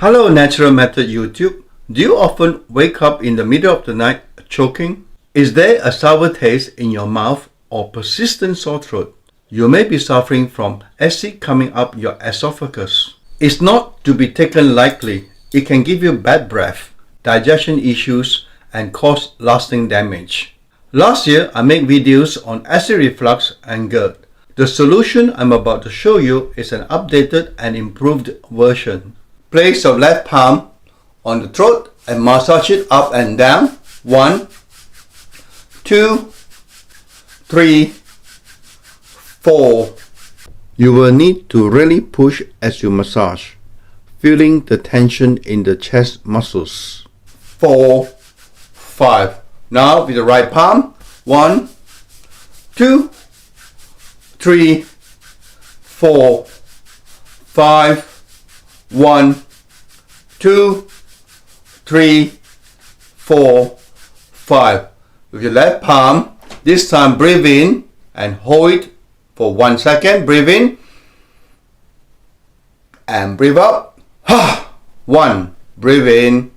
Hello Natural Method YouTube. Do you often wake up in the middle of the night choking? Is there a sour taste in your mouth or persistent sore throat? You may be suffering from acid coming up your esophagus. It's not to be taken lightly. It can give you bad breath, digestion issues, and cause lasting damage. Last year, I made videos on acid reflux and GERD. The solution I'm about to show you is an updated and improved version. Place your left palm on the throat and massage it up and down. 1, 2, 3, 4. You will need to really push as you massage, feeling the tension in the chest muscles. 4, 5. Now with the right palm. 1, 2, 3, 4, 5. 1, 2, 3, 4, 5. With your left palm, this time breathe in and hold it for 1 second. Breathe in and breathe out. 1. Breathe in.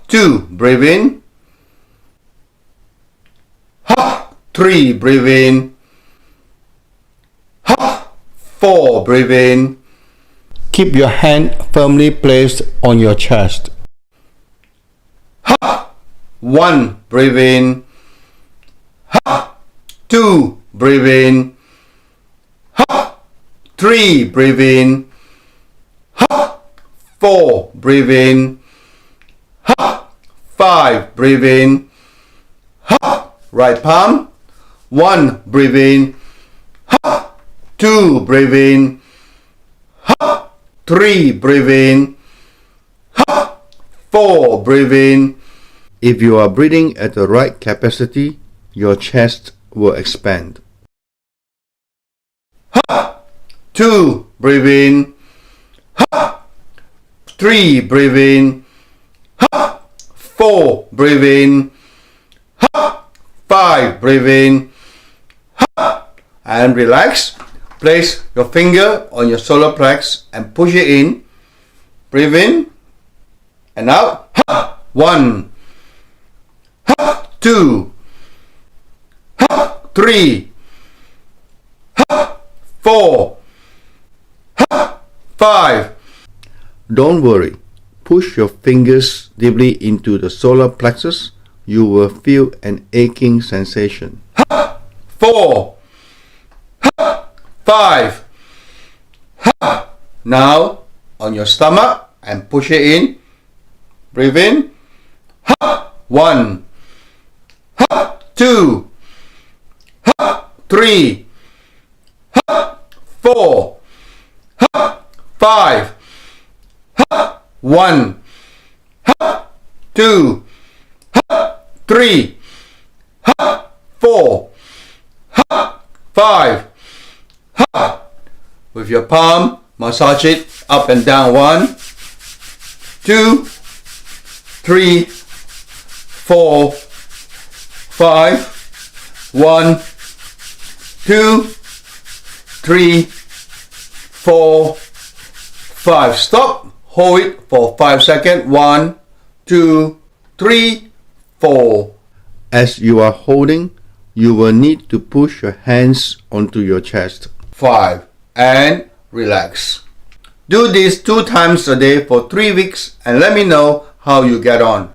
2. Breathe in. 3. Breathe in. 4. Breathe in. Keep your hand firmly placed on your chest. 1. Breathe in. 2. Breathe in. 3. Breathe in. 4. Breathe in. 5. Breathe in. Right palm. 1. Breathe in. 2. Breathe in. 3. Breathe in. 4. Breathe in. If you are breathing at the right capacity, your chest will expand. 2. Breathe in. 3. Breathe in. 4. Breathe in. 5. Breathe in. And relax. Place your finger on your solar plex and push it in. Breathe in and out. 1, 2, 3, 4, 5. Don't worry. Push your fingers deeply into the solar plexus. You will feel an aching sensation. 4, 5. Now on your stomach and push it in. Breathe in. 1, 2, 3, 4, 5. 1, 2, 3, 4, 5. With your palm, massage it up and down. 1, 2, 3, 4, 5. 1, 2, 3, 4, 5. Stop. Hold it for 5 seconds. 1, 2, 3, 4. As you are holding, you will need to push your hands onto your chest. 5. And relax. Do this 2 times a day for 3 weeks and let me know how you get on.